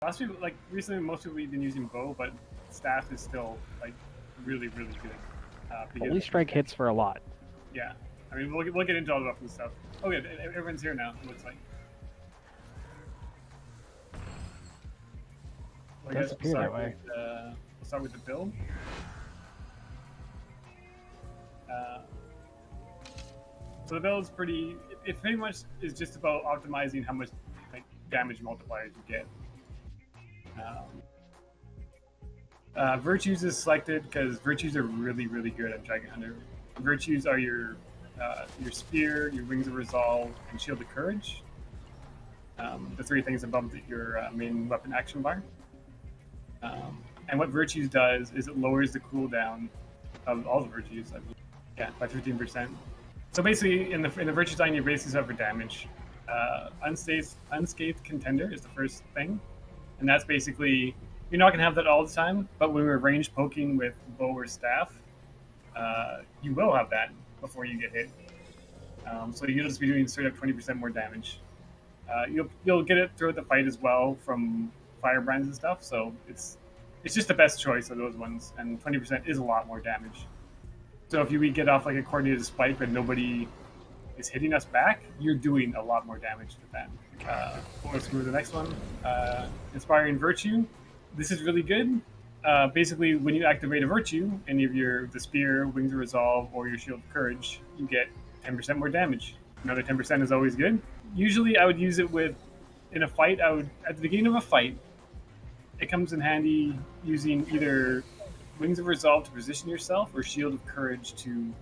Last week, like recently, most people have been using bow, but staff is still like really good. Holy strike hits for a lot. Yeah, I mean we'll get into all the weapon stuff. Oh yeah, everyone's here now. It looks like. Well, Does appear that way. We'll start with the build. So the build is pretty. It pretty much is just about optimizing how much like damage multipliers you get. Virtues is selected because virtues are really good on Dragonhunter. Virtues are your spear, your wings of resolve, and shield of courage. The three things above your main weapon action bar. And what virtues does is it lowers the cooldown of all the virtues, I believe. Yeah, by 15%. So basically, in the virtue line, you base yourself for damage. Unscathed contender is the first thing, and that's basically you're not gonna have that all the time. But when we're range poking with bow or staff, you will have that before you get hit. So you'll just be doing straight up 20% more damage. You'll get it throughout the fight as well from firebrands and stuff. So it's just the best choice of those ones, and 20% is a lot more damage. So if we get off like a coordinated spike but nobody is hitting us back, you're doing a lot more damage with that. Let's move to the next one. Inspiring Virtue. This is really good. Basically, when you activate a virtue, any of the spear, wings of resolve, or your shield of courage, you get 10% more damage. Another 10% is always good. Usually, I would use it in a fight. At the beginning of a fight, it comes in handy using either Wings of Resolve to position yourself, or Shield of Courage to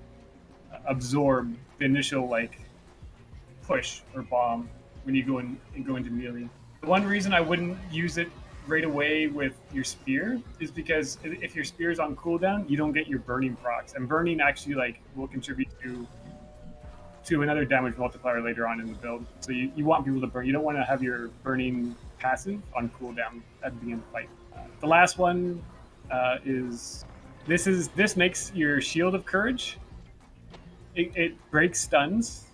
absorb the initial like push or bomb when you go into melee. The one reason I wouldn't use it right away with your spear is because if your spear is on cooldown, you don't get your burning procs, and burning actually like will contribute to another damage multiplier later on in the build. So you want people to burn. You don't want to have your burning passive on cooldown at the beginning of the fight. The last one is this makes your Shield of Courage. It breaks stuns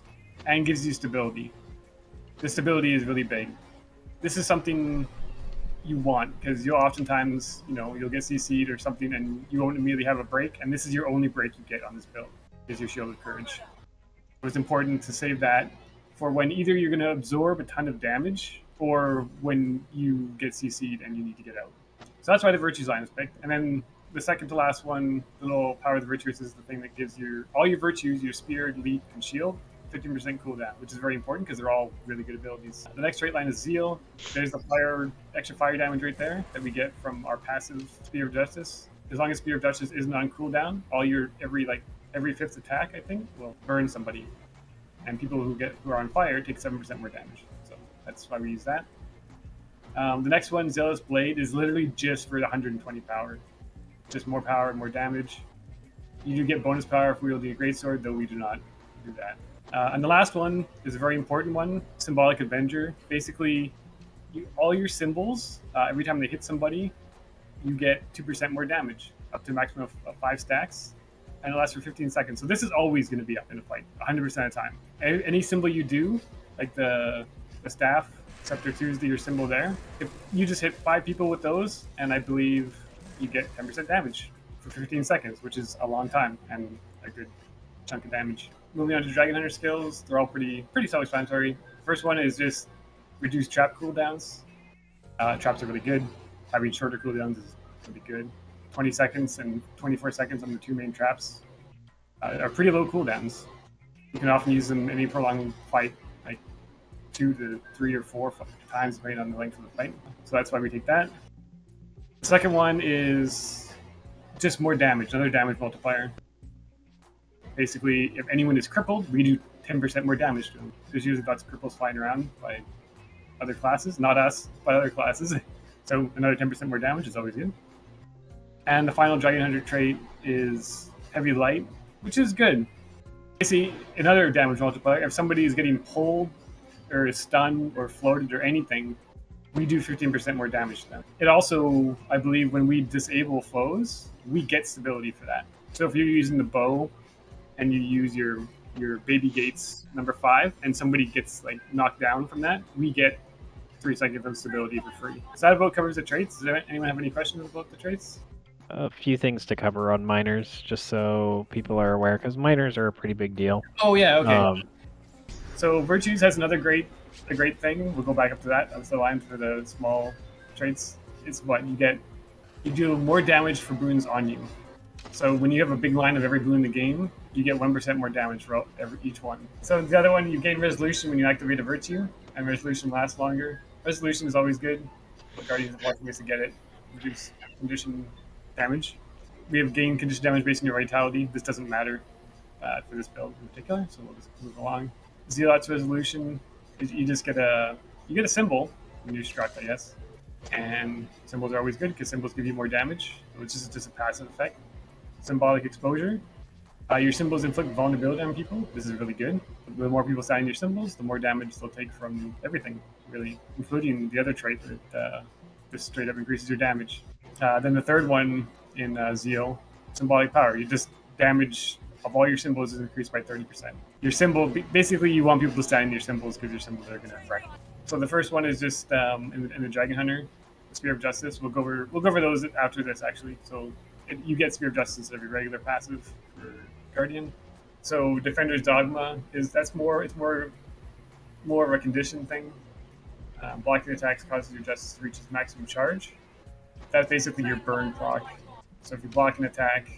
and gives you stability. The stability is really big. This is something you want because you'll oftentimes you'll get CC'd or something and you won't immediately have a break, and this is your only break you get on this build is your Shield of Courage. It's important to save that for when either you're going to absorb a ton of damage or when you get CC'd and you need to get out. So that's why the Virtues line is picked. And then the second to last one, the little Power of the Virtues, is the thing that gives all your virtues, your spear, leap, and shield, 15% cooldown, which is very important because they're all really good abilities. The next trait line is Zeal. There's the extra fire damage right there that we get from our passive Spear of Justice. As long as Spear of Justice isn't on cooldown, every fifth attack, I think, will burn somebody. And people who are on fire take 7% more damage. So that's why we use that. The next one, Zealous Blade, is literally just for the 120 power. Just more power, more damage. You do get bonus power if wielding a greatsword, though we do not do that. And the last one is a very important one, Symbolic Avenger. Basically, all your symbols, every time they hit somebody, you get 2% more damage, up to a maximum of 5 stacks. And it lasts for 15 seconds. So this is always going to be up in a fight, 100% of the time. Any symbol you do, like the staff, Scepter Tuesday, your symbol there, if you just hit 5 people with those, and I believe you get 10% damage for 15 seconds, which is a long time and a good chunk of damage. Moving on to Dragonhunter skills, they're all pretty self-explanatory. First one is just reduce trap cooldowns. Traps are really good. Having shorter cooldowns is really good. 20 seconds and 24 seconds on the 2 main traps are pretty low cooldowns. You can often use them in any prolonged fight, like 2 to 3 or 4 times depending on the length of the fight. So that's why we take that. The second one is just more damage, another damage multiplier. Basically, if anyone is crippled, we do 10% more damage to them. There's usually lots of cripples flying around by other classes, not us, but other classes. So another 10% more damage is always good. And the final Dragonhunter trait is Heavy Light, which is good. Basically, another damage multiplier. If somebody is getting pulled or is stunned or floated or anything, we do 15% more damage to them. It also, I believe, when we disable foes, we get stability for that. So if you're using the bow and you use your Baby Gates number 5 and somebody gets like knocked down from that, we get 3-second instability for free. So that about covers the traits. Does anyone have any questions about the traits? A few things to cover on minors, just so people are aware, because minors are a pretty big deal. Oh yeah, okay. So virtues has a great thing. We'll go back up to that. That's the line for the small traits. It's what you get. You do more damage for boons on you. So when you have a big line of every boon in the game, you get 1% more damage for each one. So the other one, you gain resolution when you activate a virtue, and resolution lasts longer. Resolution is always good, but Guardians of Walking ways to get it. Reduce condition damage. We have gain condition damage based on your vitality. This doesn't matter for this build in particular, so we'll just move along. Zealot's resolution is you just get a symbol when you struck, I guess. And symbols are always good because symbols give you more damage, which is just a passive effect. Symbolic exposure. Your symbols inflict vulnerability on people. This is really good. The more people sign your symbols, the more damage they'll take from everything, really, including the other trait that just straight up increases your damage. Then the third one in Zeal, symbolic power. You just damage of all your symbols is increased by 30%. Your symbol, basically, you want people to sign your symbols because your symbols are going to wreck. So the first one is just in the Dragonhunter, the Spear of Justice. We'll go over those after this actually. So you get Spear of Justice instead of your regular passive for Guardian. So Defender's Dogma it's more of a condition thing. Blocking attacks causes your Justice to reach its maximum charge. That's basically your burn proc. So if you block an attack,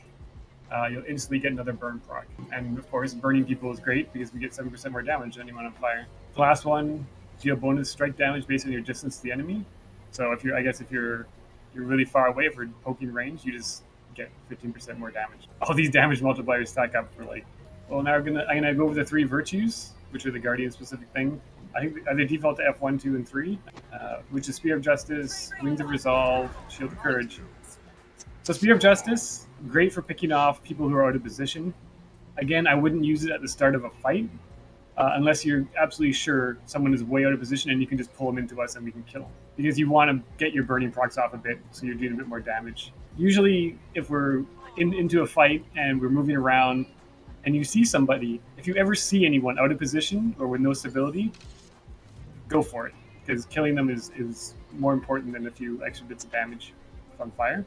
you'll instantly get another burn proc. And of course, burning people is great because we get 7% more damage than anyone on fire. The last one, deal bonus strike damage based on your distance to the enemy. So if you're really far away for poking range, you just get 15% more damage. All these damage multipliers stack up for well, now I'm gonna go over the 3 virtues, which are the Guardian specific thing. I think they default to F1, 2, and 3, which is Spear of Justice, Wings of Resolve, Shield of Courage. So Spear of Justice, great for picking off people who are out of position. Again, I wouldn't use it at the start of a fight, unless you're absolutely sure someone is way out of position and you can just pull them into us and we can kill them. Because you want to get your burning procs off a bit, so you're doing a bit more damage. Usually, if we're into a fight and we're moving around and you see somebody, if you ever see anyone out of position or with no stability, go for it. Because killing them is more important than a few extra bits of damage on fire.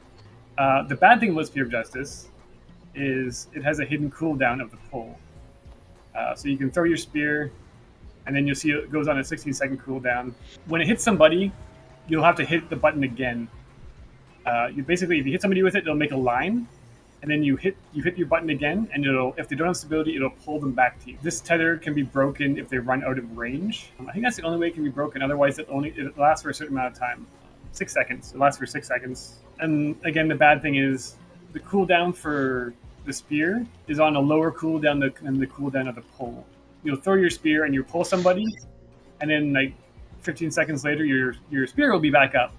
The bad thing about Spear of Justice is it has a hidden cooldown of the pull. So you can throw your spear, and then you'll see it goes on a 16-second cooldown. When it hits somebody, you'll have to hit the button again. If you hit somebody with it, it'll make a line, and then you hit your button again, and if they don't have stability, it'll pull them back to you. This tether can be broken if they run out of range. I think that's the only way it can be broken. Otherwise, it lasts for a certain amount of time. 6 seconds. It lasts for 6 seconds. And again, the bad thing is the cooldown for the spear is on a lower cooldown than the cooldown of the pull. You'll throw your spear and you pull somebody, and then 15 seconds later, your spear will be back up.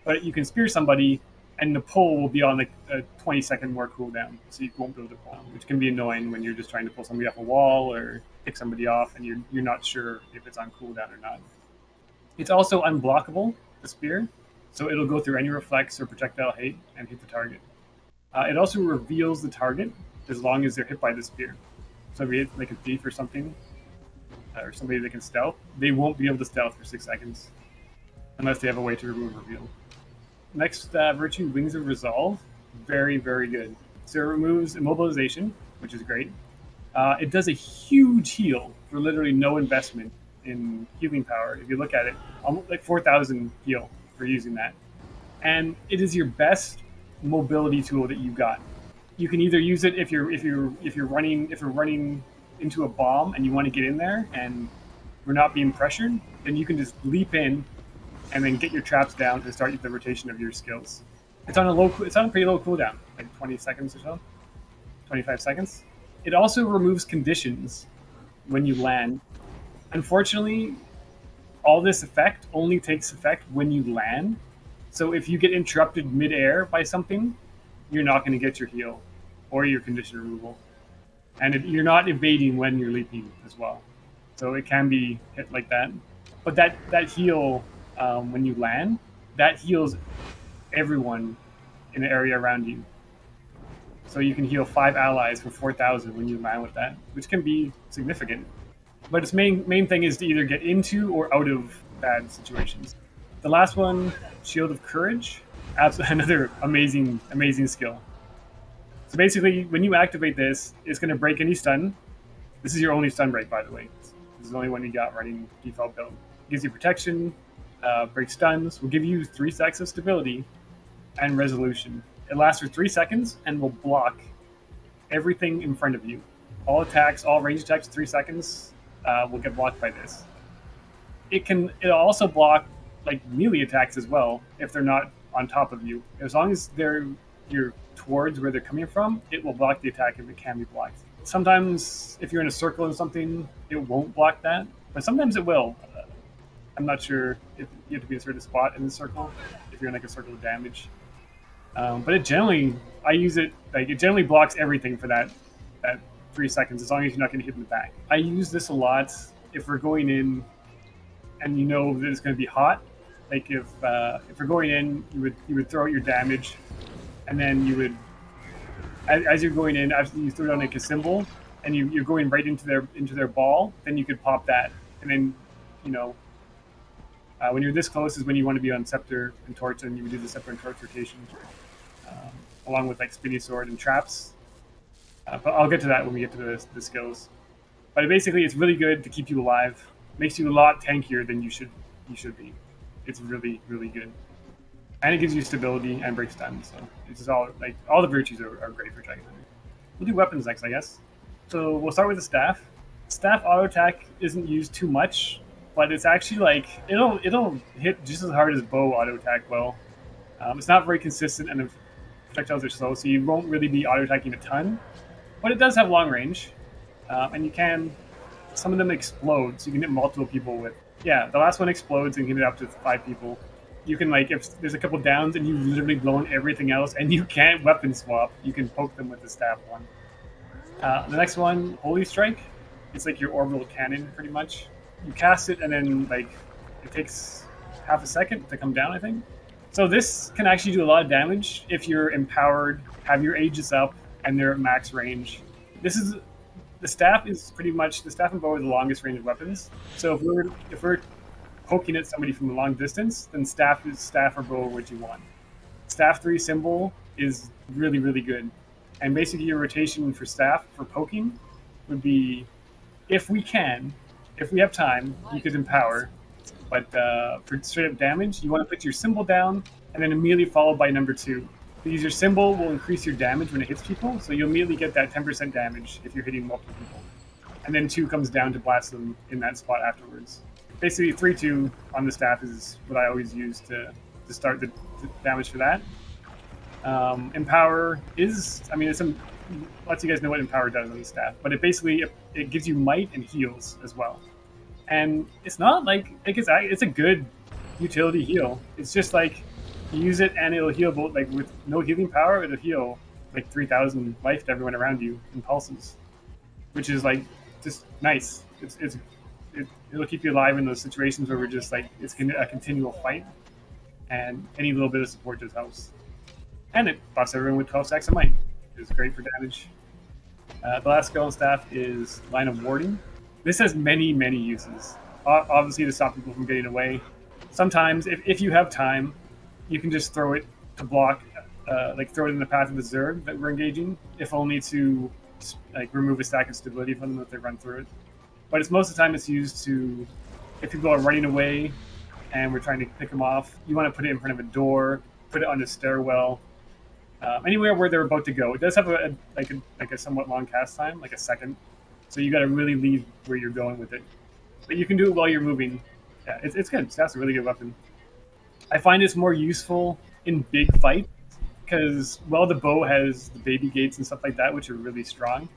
But you can spear somebody, and the pull will be on a 20-second more cooldown, so you won't be able to pull, which can be annoying when you're just trying to pull somebody off a wall or pick somebody off, and you're not sure if it's on cooldown or not. It's also unblockable, the spear, so it'll go through any reflex or projectile hit and hit the target. It also reveals the target as long as they're hit by the spear. So if you hit like a thief or something, or somebody that can stealth, they won't be able to stealth for 6 seconds unless they have a way to remove reveal. Next virtue, Wings of Resolve. Very, very good. So it removes Immobilization, which is great. It does a huge heal for literally no investment in healing power. If you look at it, almost 4,000 heal for using that. And it is your best mobility tool that you got. You can either use it if you're running into a bomb and you want to get in there and we're not being pressured, then you can just leap in and then get your traps down and start the rotation of your skills. It's on a pretty low cooldown, like 20 seconds or so, 25 seconds. It also removes conditions when you land. Unfortunately, all this effect only takes effect when you land. So if you get interrupted mid-air by something, you're not going to get your heal or your condition removal. And you're not evading when you're leaping as well. So it can be hit like that. But that heal, when you land, that heals everyone in the area around you. So you can heal 5 allies for 4,000 when you land with that, which can be significant. But its main thing is to either get into or out of bad situations. The last one, Shield of Courage, another amazing skill. So basically, when you activate this, it's going to break any stun. This is your only stun break, by the way. This is the only one you got running default build. Gives you protection, breaks stuns, will give you 3 stacks of stability, and resolution. It lasts for 3 seconds and will block everything in front of you. All attacks, all range attacks, 3 seconds will get blocked by this. It'll also block like melee attacks as well if they're not on top of you. As long as you're towards where they're coming from, it will block the attack if it can be blocked. Sometimes if you're in a circle and something, it won't block that, but sometimes it will. I'm not sure if you have to be a certain spot in the circle if you're in like a circle of damage. But it generally, I use it like it generally blocks everything for that 3 seconds as long as you're not getting hit in the back. I use this a lot if we're going in and you know that it's going to be hot. Like if we're going in, you would throw out your damage, and then you would, as you're going in, after you throw down like a symbol, and you're going right into their ball, then you could pop that, and then when you're this close is when you want to be on Scepter and Torch, and you would do the Scepter and Torch rotation, along with like Spinny Sword and traps. But I'll get to that when we get to the skills. But basically, it's really good to keep you alive. Makes you a lot tankier than you should be. It's really, really good. And it gives you stability and breaks stun. So it's just all the virtues are great for Dragonhunter. We'll do weapons next, I guess. So we'll start with the staff. Staff auto attack isn't used too much, but it's actually like it'll hit just as hard as bow auto attack will. It's not very consistent, and the projectiles are slow, so you won't really be auto attacking a ton. But it does have long range, and some of them explode, so you can hit multiple people with. Yeah, the last one explodes and you can hit up to 5 people. You can if there's a couple downs and you've literally blown everything else and you can't weapon swap, you can poke them with the staff one. The next one, Holy Strike. It's like your orbital cannon, pretty much. You cast it and then it takes half a second to come down, I think. So this can actually do a lot of damage if you're empowered, have your Aegis up, and they're at max range. The staff and bow are the longest range of weapons. So if we're poking at somebody from a long distance, then staff or bow are what you want. Staff 3 symbol is really, really good. And basically your rotation for staff for poking would be, if we have time, you could empower. But for straight up damage, you want to put your symbol down and then immediately followed by number 2. Because your symbol will increase your damage when it hits people, so you'll immediately get that 10% damage if you're hitting multiple people. And then 2 comes down to blast them in that spot afterwards. Basically, 3-2 on the staff is what I always use to start the damage for that. Empower is, lets you guys know what Empower does on the staff, but it gives you might and heals as well. And it's not it's a good utility heal. It's just like, you use it and it'll heal both, with no healing power, it'll heal 3,000 life to everyone around you in pulses, which is just nice. It'll keep you alive in those situations where we're just it's a continual fight, and any little bit of support just helps. And it buffs everyone with 12 stacks of might. It's great for damage. The last skill on staff is Line of Warding. This has many, many uses. Obviously to stop people from getting away. Sometimes, if you have time, you can just throw it to block, throw it in the path of the Zerg that we're engaging, if only to remove a stack of stability from them if they run through it. But most of the time it's used to, if people are running away and we're trying to pick them off, you want to put it in front of a door, put it on a stairwell, anywhere where they're about to go. It does have a somewhat long cast time, like a second, so you got to really lead where you're going with it. But you can do it while you're moving. Yeah, it's good. Staff's a really good weapon. I find it's more useful in big fights because, the bow has the baby gates and stuff like that, which are really strong.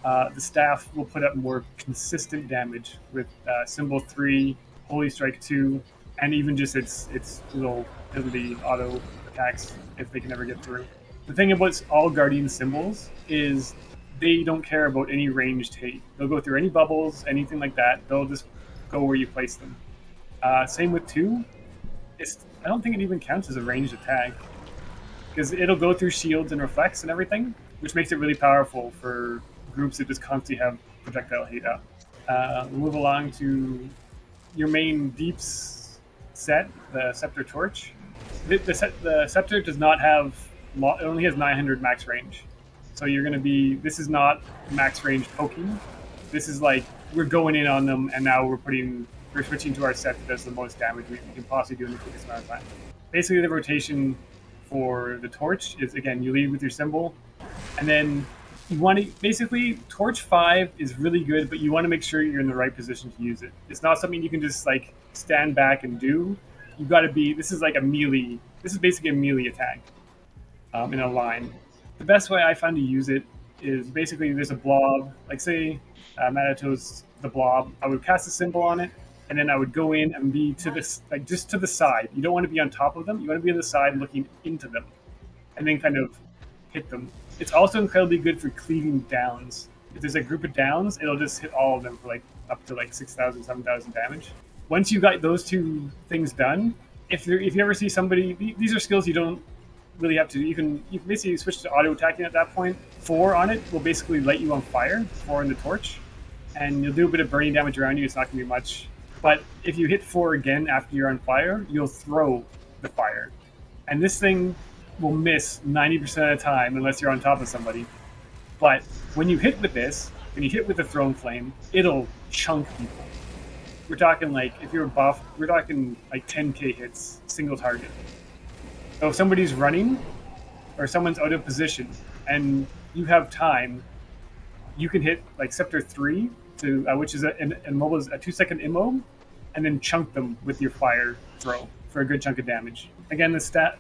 The staff will put up more consistent damage with Symbol 3, Holy Strike 2, and even just its little ability auto attacks if they can ever get through. The thing about all Guardian symbols is they don't care about any ranged hate. They'll go through any bubbles, anything like that. They'll just go where you place them. Same with 2. I don't think it even counts as a ranged attack because it'll go through shields and reflects and everything, which makes it really powerful for groups that just constantly have projectile hate up. We'll move along to your main deeps set, the Scepter Torch, the Scepter does not have, it only has 900 max range. So you're going to be, this is not max range poking. This is like, we're going in on them, and now we're switching to our set that does the most damage we can possibly do in the quickest amount of time. Basically, the rotation for the Torch is, again, you lead with your symbol, and then you want to, basically, Torch 5 is really good, but you want to make sure you're in the right position to use it. It's not something you can just, like, stand back and do. You got to be, this is like a melee, this is basically a melee attack in a line. The best way I find to use it is basically there's a blob, like say Manito's the blob. I would cast a symbol on it, and then I would go in and be to this, like just to the side. You don't want to be on top of them. You want to be on the side looking into them, and then kind of hit them. It's also incredibly good for cleaving downs. If there's a group of downs, it'll just hit all of them for like up to like 6,000, 7,000 damage. Once you got those two things done, if you ever see somebody, these are skills you don't really have to. You can basically switch to auto attacking at that point. 4 on it will basically light you on fire. 4 in the torch, and you'll do a bit of burning damage around you. It's not going to be much, but if you hit 4 again after you're on fire, you'll throw the fire, and this thing will miss 90% of the time unless you're on top of somebody. But when you hit with this, when you hit with the thrown flame, it'll chunk people. We're talking like, if you're buffed, we're talking like 10k hits, single target. So if somebody's running, or someone's out of position, and you have time, you can hit like Scepter 3, which is a 2-second immo, and then chunk them with your fire throw for a good chunk of damage. Again, the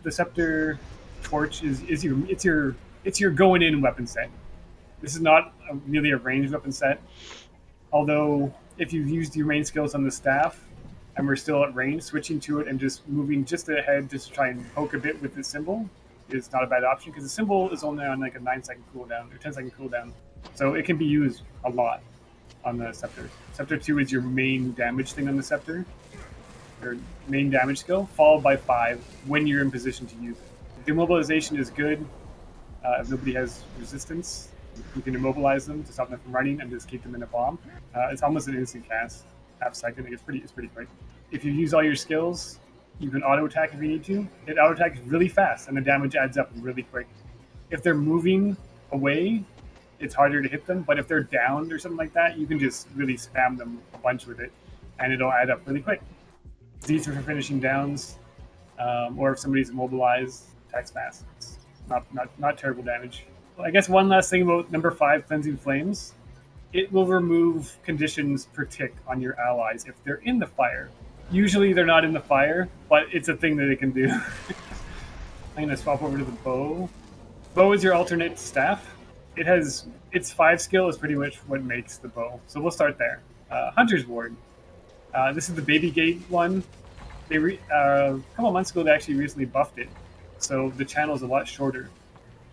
Scepter Torch is your going in weapon set. This is not really a ranged weapon set, although if you've used your main skills on the staff and we're still at range, switching to it and just moving just ahead just to try and poke a bit with the symbol is not a bad option, because the symbol is only on like a 9-second cooldown or 10-second cooldown, so it can be used a lot on the Scepter. Scepter 2 is your main damage thing on the Scepter, your main damage skill, followed by 5 when you're in position to use it. The Immobilization is good. If nobody has resistance, you can immobilize them to stop them from running and just keep them in a bomb. It's almost an instant cast, half second. It's pretty quick. If you use all your skills, you can auto attack if you need to. It auto attacks really fast, and the damage adds up really quick. If they're moving away, it's harder to hit them. But if they're down or something like that, you can just really spam them a bunch with it, and it'll add up really quick. It's easier for finishing downs, or if somebody's immobilized, attacks fast. It's not terrible damage. Well, I guess one last thing about number 5, Cleansing Flames. It will remove conditions per tick on your allies if they're in the fire. Usually they're not in the fire, but it's a thing that it can do. I'm going to swap over to the bow. Bow is your alternate staff. Its 5 skill is pretty much what makes the bow. So we'll start there. Hunter's Ward. This is the Baby Gate one. A couple months ago, they actually recently buffed it, so the channel is a lot shorter.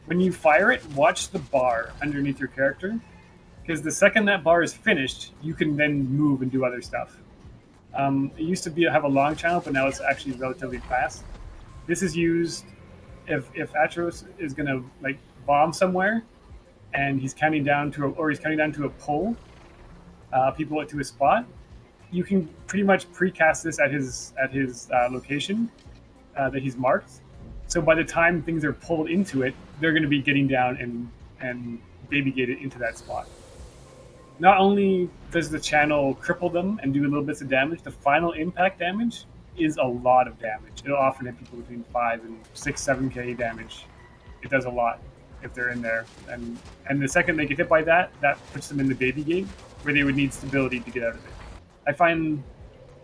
When you fire it, watch the bar underneath your character, because the second that bar is finished, you can then move and do other stuff. It used to have a long channel, but now it's actually relatively fast. This is used if Atros is going to like bomb somewhere, and he's counting down to a pull people to a spot. You can pretty much precast this at his location that he's marked. So by the time things are pulled into it, they're going to be getting down and baby gated into that spot. Not only does the channel cripple them and do little bits of damage, the final impact damage is a lot of damage. It'll often hit people between 5 and 6, 7k damage. It does a lot if they're in there. And the second they get hit by that puts them in the baby gate, where they would need stability to get out of it. I find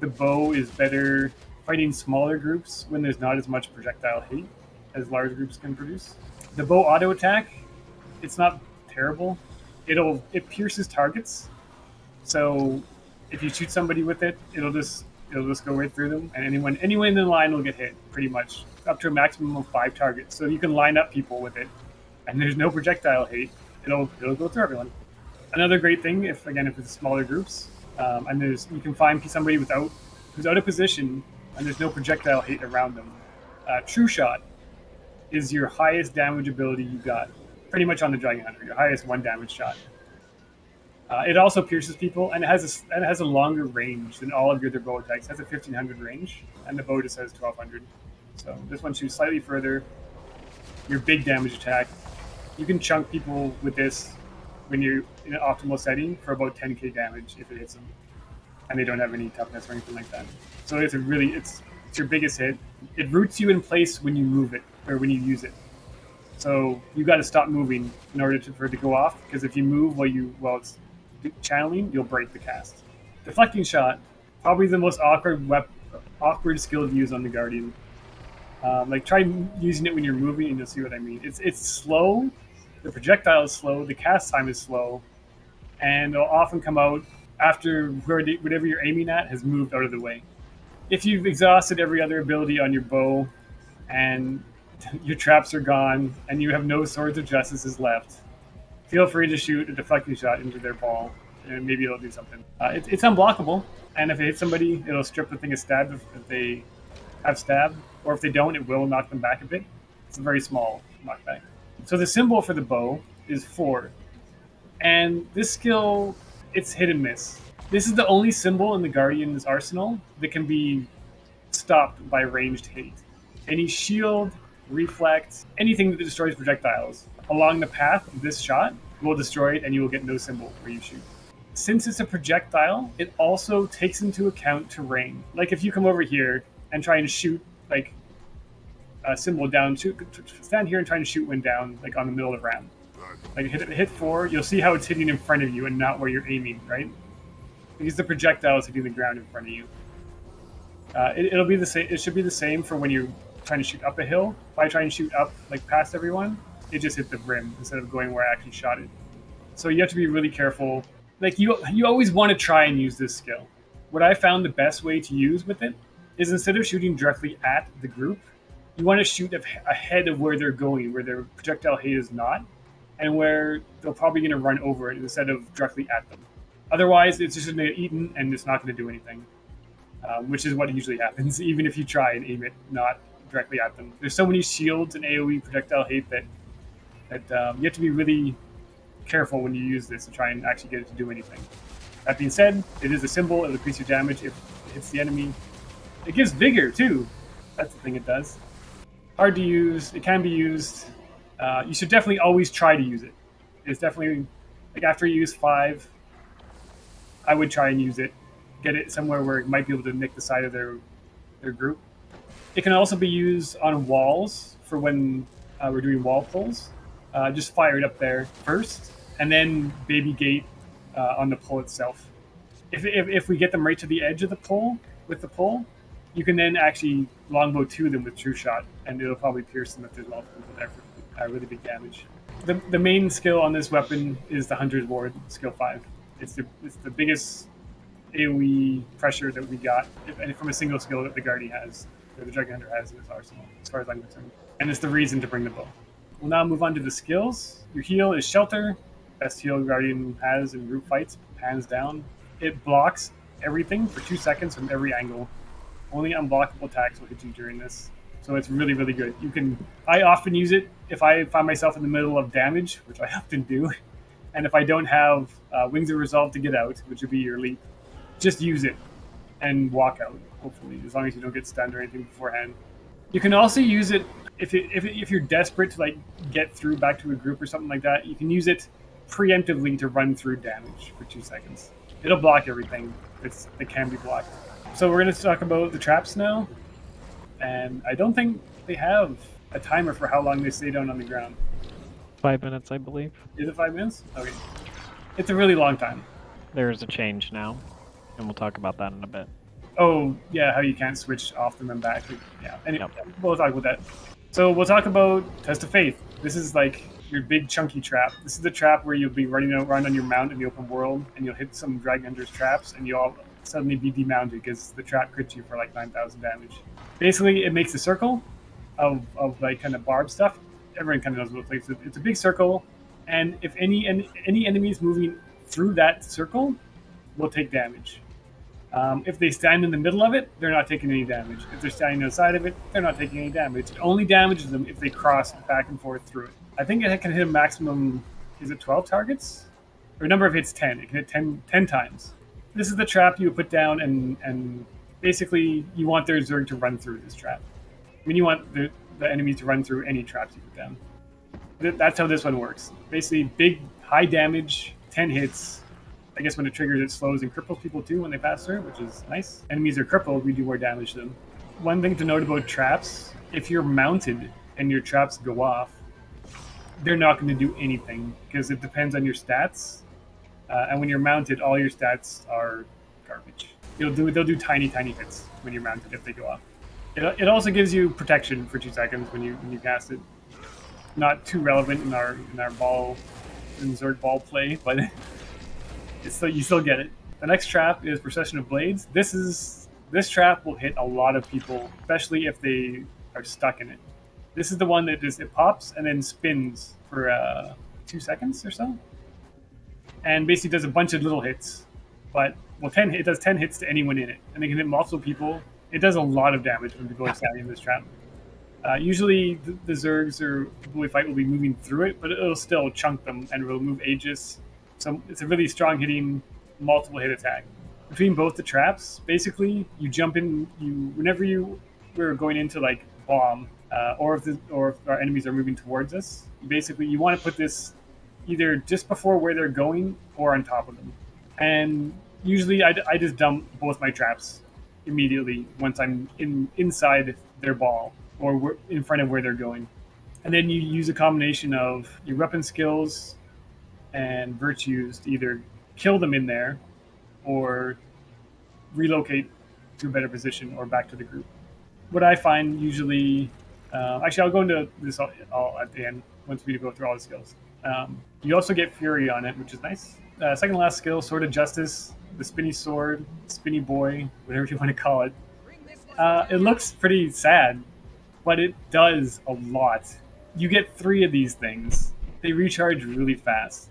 the bow is better fighting smaller groups when there's not as much projectile hate as large groups can produce. The bow auto attack, it's not terrible. It pierces targets, so if you shoot somebody with it, it'll just go right through them, and anyone in the line will get hit pretty much up to a maximum of 5 targets. So you can line up people with it, and there's no projectile hate. It'll go through everyone. Another great thing, if it's smaller groups, and you can find somebody who's out of position and there's no projectile hate around them. True Shot is your highest damage ability you got, pretty much on the Dragonhunter, your highest 1 damage shot. It also pierces people, and it has a longer range than all of your other bow attacks. It has a 1500 range, and the bow just has 1200. So this one shoots slightly further. Your big damage attack. You can chunk people with this when you're in an optimal setting for about 10k damage if it hits them, and they don't have any toughness or anything like that. So it's it's your biggest hit. It roots you in place when you move it or when you use it. So you got to stop moving in order for it to go off, because if you move while it's channeling, you'll break the cast. Deflecting Shot, probably the most awkward skill to use on the Guardian. Like try using it when you're moving, and you'll see what I mean. It's slow. The projectile is slow. The cast time is slow, and it'll often come out after whatever you're aiming at has moved out of the way. If you've exhausted every other ability on your bow, and your traps are gone, and you have no Swords of Justices left, feel free to shoot a Deflecting Shot into their ball, and maybe it'll do something. It's unblockable, and if it hits somebody, it'll strip the thing of stab if they have stab, or if they don't, it will knock them back a bit. It's a very small knockback. So the symbol for the bow is 4, and this skill, it's hit and miss. This is the only symbol in the Guardian's arsenal that can be stopped by ranged hate. Any shield, reflect, anything that destroys projectiles along the path of this shot will destroy it, and you will get no symbol where you shoot. Since it's a projectile, it also takes into account terrain. Like if you come over here and try and shoot like a symbol down, stand here and try and shoot one down like on the middle of the ramp. Like hit 4, you'll see how it's hitting in front of you and not where you're aiming, right? Because the projectile is hitting the ground in front of you. It'll be the same. It should be the same for when you're trying to shoot up a hill. If I try and shoot up like past everyone, it just hit the rim instead of going where I actually shot it. So you have to be really careful. Like you always want to try and use this skill. What I found the best way to use with it is instead of shooting directly at the group, you want to shoot ahead of where they're going, where their projectile hate is not, and where they're probably going to run over it instead of directly at them. Otherwise, it's just going to get eaten and it's not going to do anything, which is what usually happens, even if you try and aim it not directly at them. There's so many shields and AoE projectile hate that you have to be really careful when you use this to try and actually get it to do anything. That being said, it is a symbol. It'll increase your damage if it hits the enemy. It gives vigor, too. That's the thing it does. Hard to use. It can be used. You should definitely always try to use it. It's definitely, like after you use 5, I would try and use it. Get it somewhere where it might be able to nick the side of their group. It can also be used on walls for when we're doing wall pulls. Just fire it up there first, and then baby gate on the pull itself. If we get them right to the edge of the pull with the pull, you can then actually longbow to them with true shot, and it'll probably pierce them if there's multiple there for really big damage. The main skill on this weapon is the Hunter's Ward, skill 5. It's the biggest AoE pressure that we got from a single skill that the Guardian has, or the Dragonhunter has in his arsenal, as far as I'm concerned. And it's the reason to bring the bow. We'll now move on to the skills. Your heal is Shelter, best heal Guardian has in group fights, hands down. It blocks everything for 2 seconds from every angle. Only unblockable attacks will hit you during this. So it's really, really good. I often use it if I find myself in the middle of damage, which I often do. And if I don't have Wings of Resolve to get out, which would be your leap, just use it and walk out, hopefully, as long as you don't get stunned or anything beforehand. You can also use it if you're desperate to like get through back to a group or something like that. You can use it preemptively to run through damage for 2 seconds. It'll block everything that can be blocked. So we're going to talk about the traps now, and I don't think they have a timer for how long they stay down on the ground. 5 minutes, I believe. Is it 5 minutes? Okay. It's a really long time. There's a change now, and we'll talk about that in a bit. Oh, yeah, how you can't switch off them and back. Yeah, anyway, We'll talk about that. So we'll talk about Test of Faith. This is like your big chunky trap. This is the trap where you'll be running around on your mount in the open world, and you'll hit some Dragonhunter's traps, and you'll all suddenly be demounted because the trap crits you for like 9,000 damage. Basically, it makes a circle of like kind of barb stuff. Everyone kind of knows what it is. It's a big circle, and if any enemies moving through that circle will take damage. If they stand in the middle of it, they're not taking any damage. If they're standing outside of it, they're not taking any damage. It only damages them if they cross back and forth through it. I think it can hit a maximum, is it 12 targets? or number of hits 10. It can hit 10 times. This is the trap you put down, and basically you want their Zerg to run through this trap. I mean, you want the enemies to run through any traps you put down. That's how this one works. Basically, big, high damage, 10 hits. I guess when it triggers, it slows and cripples people too when they pass through, which is nice. Enemies are crippled, we do more damage to them. One thing to note about traps, if you're mounted and your traps go off, they're not going to do anything because it depends on your stats. And when you're mounted, all your stats are garbage. They'll do tiny hits when you're mounted if they go off. It also gives you protection for 2 seconds when you cast it. Not too relevant in our Zerg ball play, but you still get it. The next trap is Procession of Blades. This trap will hit a lot of people, especially if they are stuck in it. This is the one that it pops and then spins for 2 seconds or so, and basically does a bunch of little hits. But it does 10 hits to anyone in it, and they can hit multiple people. It does a lot of damage when people are standing in this trap. Usually the Zergs or people we fight will be moving through it, but it'll still chunk them and it'll move Aegis. So it's a really strong hitting, multiple hit attack. Between both the traps, basically you jump in. Whenever we're going into like bomb, or if our enemies are moving towards us, basically you want to put this either just before where they're going or on top of them. And usually I just dump both my traps immediately once I'm inside their ball or in front of where they're going. And then you use a combination of your weapon skills and virtues to either kill them in there or relocate to a better position or back to the group. What I find usually, actually I'll go into this all at the end once we go through all the skills. You also get Fury on it, which is nice. Second to last skill, Sword of Justice, the spinny sword, spinny boy, whatever you want to call it. It looks pretty sad, but it does a lot. You get 3 of these things. They recharge really fast.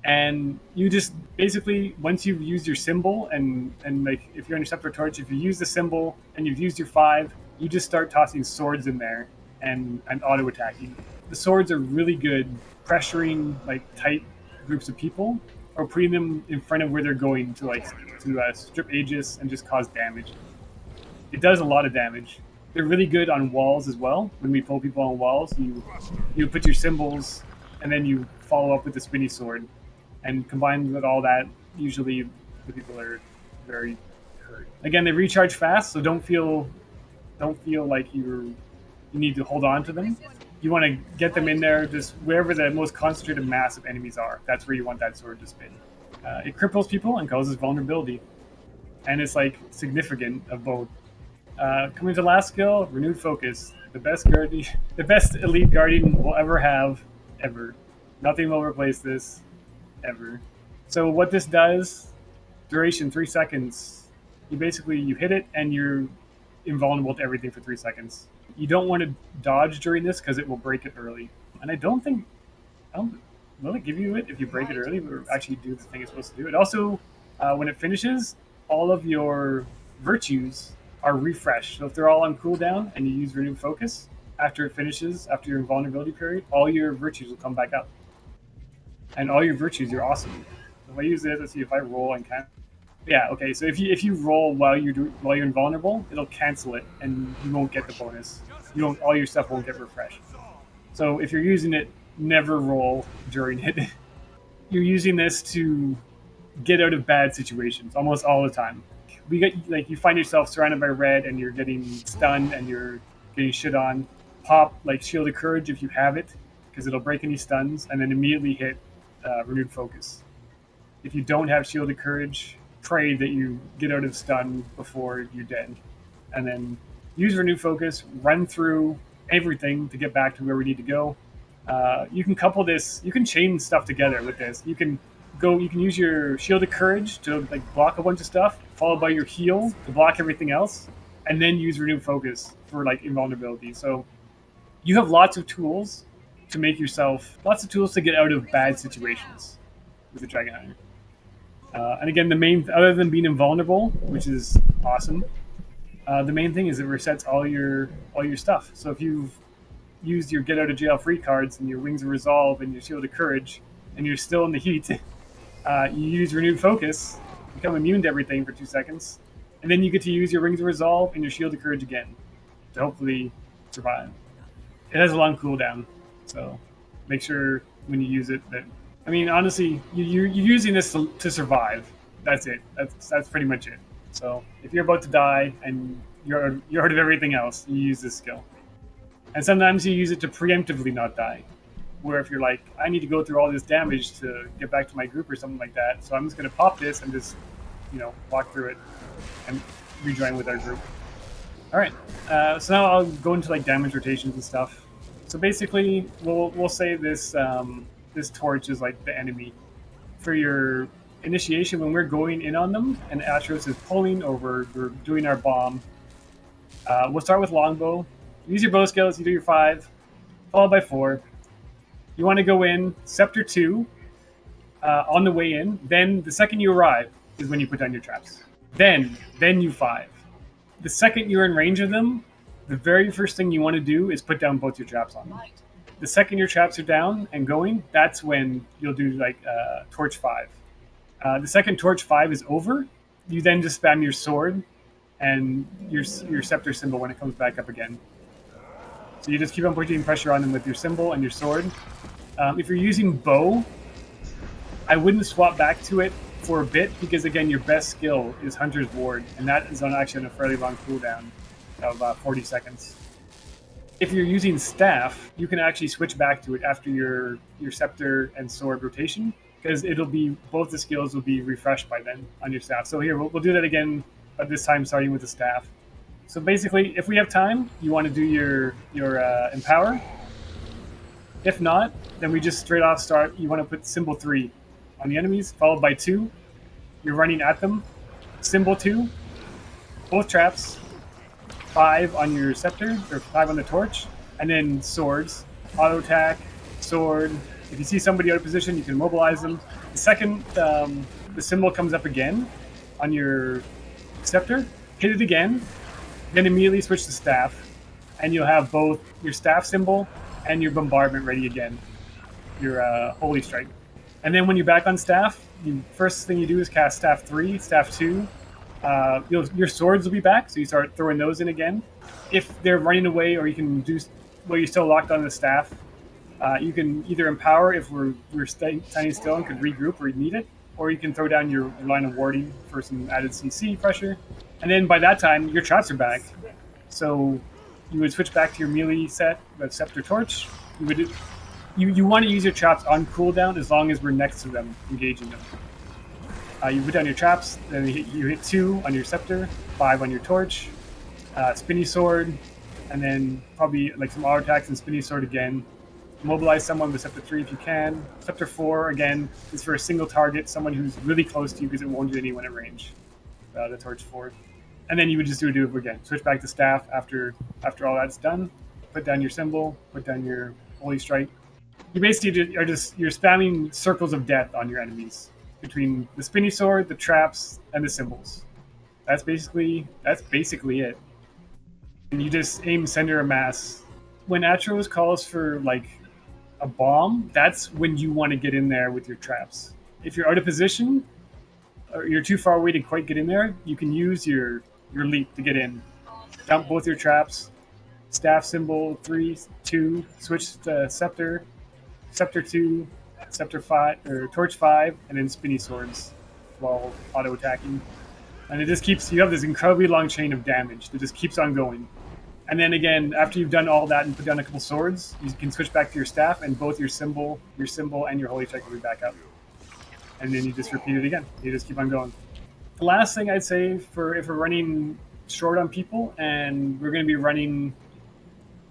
And you just basically, once you've used your symbol and like if you're on your Scepter Torch, if you use the symbol and you've used your 5, you just start tossing swords in there and auto attacking. The swords are really good pressuring like tight groups of people or putting them in front of where they're going to strip Aegis and just cause damage. It does a lot of damage. They're really good on walls as well. When we pull people on walls, you put your symbols and then you follow up with the spinny sword. And combined with all that, usually the people are very hurt. Again, they recharge fast, so don't feel like you need to hold on to them. You want to get them in there, just wherever the most concentrated mass of enemies are. That's where you want that sword to spin. It cripples people and causes vulnerability, and it's like significant of both. Coming to last skill, Renewed Focus, the best elite guardian we'll ever have, ever. Nothing will replace this. Ever. So what this does, duration 3 seconds. You hit it and you're invulnerable to everything for 3 seconds. You don't want to dodge during this because it will break it early. And will it give you it if you break it early, or actually do the thing it's supposed to do? It also, when it finishes, all of your virtues are refreshed. So if they're all on cooldown and you use Renewed Focus, after it finishes, after your invulnerability period, all your virtues will come back up. And all your virtues are awesome. So if I use this, let's see if I roll and cancel. Yeah, okay. So if you roll while you're invulnerable, it'll cancel it, and you won't get the bonus. All your stuff won't get refreshed. So if you're using it, never roll during it. You're using this to get out of bad situations almost all the time. You find yourself surrounded by red, and you're getting stunned, and you're getting shit on. Pop Shield of Courage if you have it, because it'll break any stuns, and then immediately hit Renewed Focus. If you don't have Shield of Courage, pray that you get out of stun before you're dead. And then use Renewed Focus, run through everything to get back to where we need to go. You can couple this, you can chain stuff together with this. You can use your Shield of Courage to block a bunch of stuff, followed by your heal to block everything else, and then use Renewed Focus for invulnerability. So you have lots of tools to to get out of bad situations with the Dragonhunter. And again, other than being invulnerable, which is awesome, the main thing is it resets all your stuff. So if you've used your Get Out of Jail Free cards and your Wings of Resolve and your Shield of Courage, and you're still in the heat, You use Renewed Focus, become immune to everything for 2 seconds, and then you get to use your Rings of Resolve and your Shield of Courage again to hopefully survive. It has a long cooldown, so make sure when you use it that. I mean, honestly, you're using this to survive. That's it. That's pretty much it. So if you're about to die and you're out of everything else, you use this skill. And sometimes you use it to preemptively not die. Where if you're like, I need to go through all this damage to get back to my group or something like that, so I'm just going to pop this and just, walk through it and rejoin with our group. All right, so now I'll go into like damage rotations and stuff. So basically, we'll say this this torch is like the enemy for your initiation when we're going in on them, and Atros is pulling over. We're doing our bomb. We'll start with Longbow. Use your bow skills. You do your 5, followed by 4. You want to go in Scepter 2 on the way in. Then the second you arrive is when you put down your traps. Then you 5. The second you're in range of them, the very first thing you want to do is put down both your traps on them. The second your traps are down and going, that's when you'll do like Torch 5. The second Torch 5 is over, you then just spam your sword and your scepter symbol when it comes back up again. So you just keep on putting pressure on them with your symbol and your sword. If you're using bow, I wouldn't swap back to it for a bit because, again, your best skill is Hunter's Ward, and that is actually on a fairly long cooldown of 40 seconds. If you're using staff, you can actually switch back to it after your scepter and sword rotation because it'll be both the skills will be refreshed by then on your staff. So here we'll do that again, but this time starting with the staff. So basically, if we have time, you want to do your Empower. If not, then we just straight off start. You want to put symbol 3 on the enemies, followed by 2. You're running at them. Symbol 2, both traps, 5 on your scepter, or 5 on the torch, and then swords, auto attack, sword. If you see somebody out of position, you can mobilize them. The second the symbol comes up again on your scepter, hit it again, then immediately switch to staff, and you'll have both your staff symbol and your bombardment ready again, your Holy Strike. And then when you're back on staff, the first thing you do is cast staff 3, staff 2. Your swords will be back, so you start throwing those in again. If they're running away, or you can do, well, you're still locked on the staff, you can either empower if we're standing still and could regroup or you need it, or you can throw down your line of warding for some added CC pressure. And then by that time, your traps are back. So you would switch back to your melee set with Scepter Torch. You want to use your traps on cooldown as long as we're next to them, engaging them. You put down your traps, then you hit 2 on your Scepter, 5 on your Torch, Spinny Sword, and then probably like some auto attacks and Spinny Sword again. Mobilize someone with Scepter 3 if you can. Scepter 4, again, is for a single target, someone who's really close to you because it won't do anyone at range. The Torch 4. And then you would just do it again. Switch back to staff after all that's done. Put down your symbol, put down your Holy Strike. You basically you're spamming circles of death on your enemies between the spinny sword, the traps, and the symbols. That's basically it. And you just aim center of mass. When Atros calls for like a bomb, that's when you want to get in there with your traps. If you're out of position or you're too far away to quite get in there, you can use your leap to get in. Dump both your traps. Staff symbol 3, 2, switch to scepter 2, scepter 5, or torch 5, and then spinny swords while auto attacking. And it just keeps, you have this incredibly long chain of damage that just keeps on going. And then again, after you've done all that and put down a couple swords, you can switch back to your staff, and both your symbol and your holy strike will be back up. And then you just repeat it again. You just keep on going. The last thing I'd say for if we're running short on people and we're going to be running,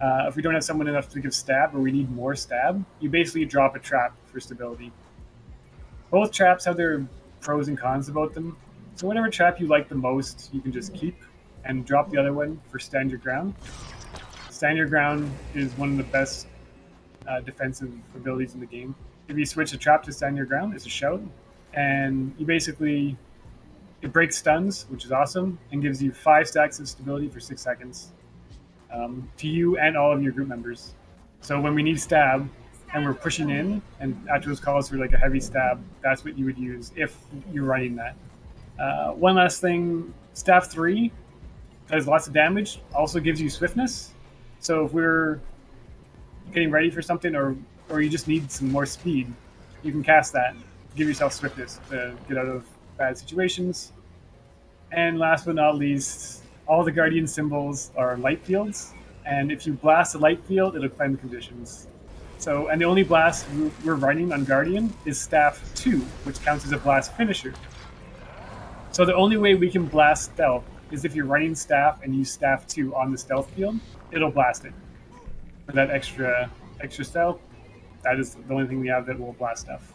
if we don't have someone enough to give stab or we need more stab, you basically drop a trap for stability. Both traps have their pros and cons about them. So whatever trap you like the most, you can just keep and drop the other one for stand your ground. Stand your ground is one of the best defensive abilities in the game. If you switch a trap to stand your ground, it's a shout. And you basically, it breaks stuns, which is awesome, and gives you 5 stacks of stability for 6 seconds to you and all of your group members. So when we need stab, and we're pushing in, and Atros calls for like a heavy stab, that's what you would use if you're running that. One last thing, Staff 3 does lots of damage, also gives you swiftness. So if we're getting ready for something, or you just need some more speed, you can cast that. Give yourself swiftness to get out of bad situations. And last but not least, all the Guardian symbols are light fields, and if you blast a light field, it'll cleanse conditions. So, and the only blast we're running on Guardian is Staff 2, which counts as a blast finisher. So the only way we can blast stealth is if you're running Staff and use Staff 2 on the stealth field, it'll blast it. For that extra stealth, that is the only thing we have that will blast stuff.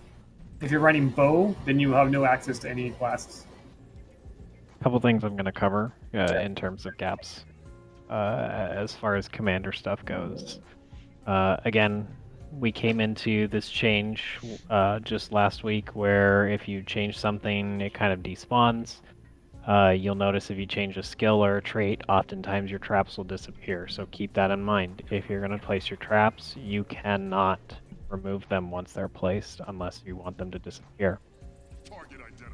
If you're running bow, then you have no access to any blasts. A couple things I'm going to cover in terms of gaps as far as commander stuff goes. Again, we came into this change just last week where if you change something, it kind of despawns. You'll notice if you change a skill or a trait, oftentimes your traps will disappear. So keep that in mind. If you're going to place your traps, you cannot remove them once they're placed unless you want them to disappear.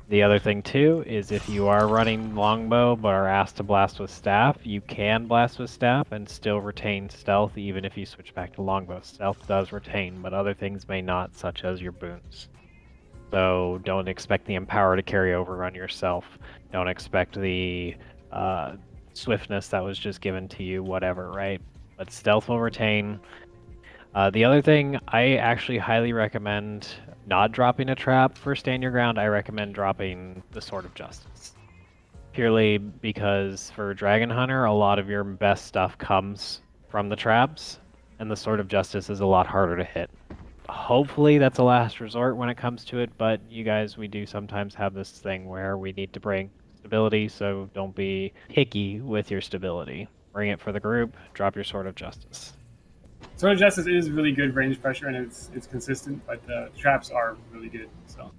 The other thing too is if you are running Longbow but are asked to blast with staff, you can blast with staff and still retain stealth even if you switch back to Longbow. Stealth does retain, but other things may not, such as your boons. So don't expect the Empower to carry over on yourself. Don't expect the swiftness that was just given to you, whatever, right? But stealth will retain. The other thing, I actually highly recommend not dropping a trap for Stand Your Ground. I recommend dropping the Sword of Justice. Purely because for Dragonhunter, a lot of your best stuff comes from the traps, and the Sword of Justice is a lot harder to hit. Hopefully that's a last resort when it comes to it, but you guys, we do sometimes have this thing where we need to bring stability, so don't be picky with your stability. Bring it for the group, drop your Sword of Justice. Sword of Justice is really good range pressure, and it's consistent, but traps are really good. So,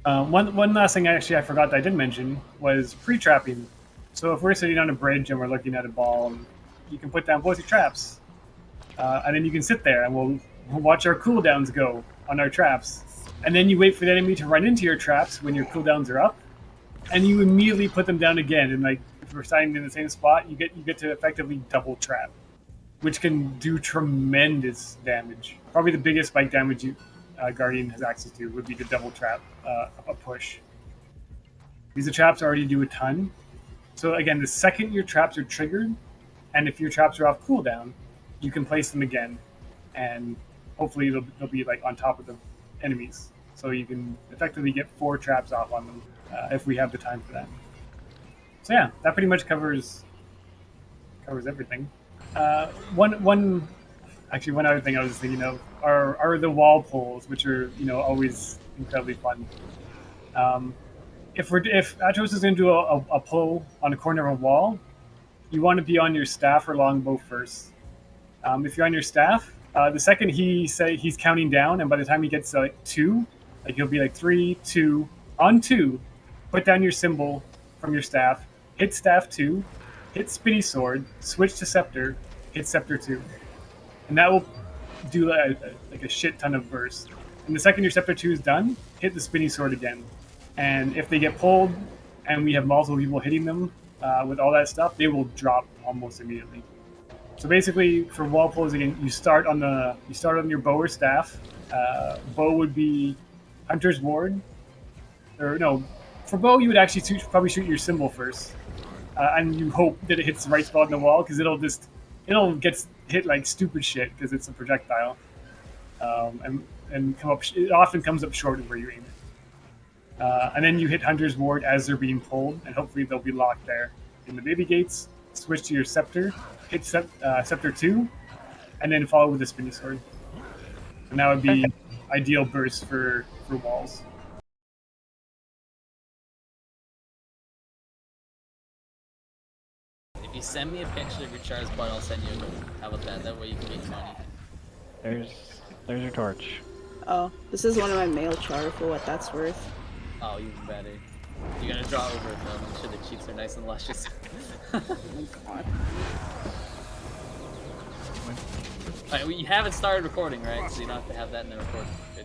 one last thing I forgot that I did mention was pre-trapping. So if we're sitting on a bridge and we're looking at a ball, you can put down both your traps, and then you can sit there and we'll watch our cooldowns go on our traps, and then you wait for the enemy to run into your traps when your cooldowns are up, and you immediately put them down again. And like if we're standing in the same spot, you get to effectively double trap, which can do tremendous damage. Probably the biggest spike damage Guardian has access to would be the double trap, a push. These traps already do a ton. So again, the second your traps are triggered, and if your traps are off cooldown, you can place them again, and hopefully they'll be like on top of the enemies. So you can effectively get 4 traps off on them if we have the time for that. So yeah, that pretty much covers everything. One other thing I was thinking of are the wall pulls, which are always incredibly fun. If Atros is going to do a pull on a corner of a wall, you want to be on your staff or longbow first. If you're on your staff, the second he's counting down, and by the time he gets to 2, like he'll be like 3, 2, on 2, put down your symbol from your staff, hit staff 2, hit spinny sword, switch to scepter, hit scepter 2, and that will do like a shit ton of burst. And the second your scepter 2 is done, hit the spinny sword again. And if they get pulled, and we have multiple people hitting them with all that stuff, they will drop almost immediately. So basically, for wall pulls again, you start on your bow or staff. Bow would be Hunter's Ward, or no, for bow you would actually probably shoot your symbol first, and you hope that it hits the right spot on the wall, because it'll get hit like stupid shit because it's a projectile, and come up. It often comes up short of where you aim it. And then you hit Hunter's Ward as they're being pulled, and hopefully they'll be locked there in the baby gates. Switch to your scepter, hit scepter 2, and then follow with the spinny sword. And that would be ideal burst for walls. If you send me a picture of your Char's butt, I'll send you a that way you can get money. There's your torch. Oh, this is one of my male char for what that's worth. Oh, even better. You're gonna draw over it though, make sure the cheeks are nice and luscious. Alright, well, you haven't started recording, right? So you don't have to have that in the recording. Good.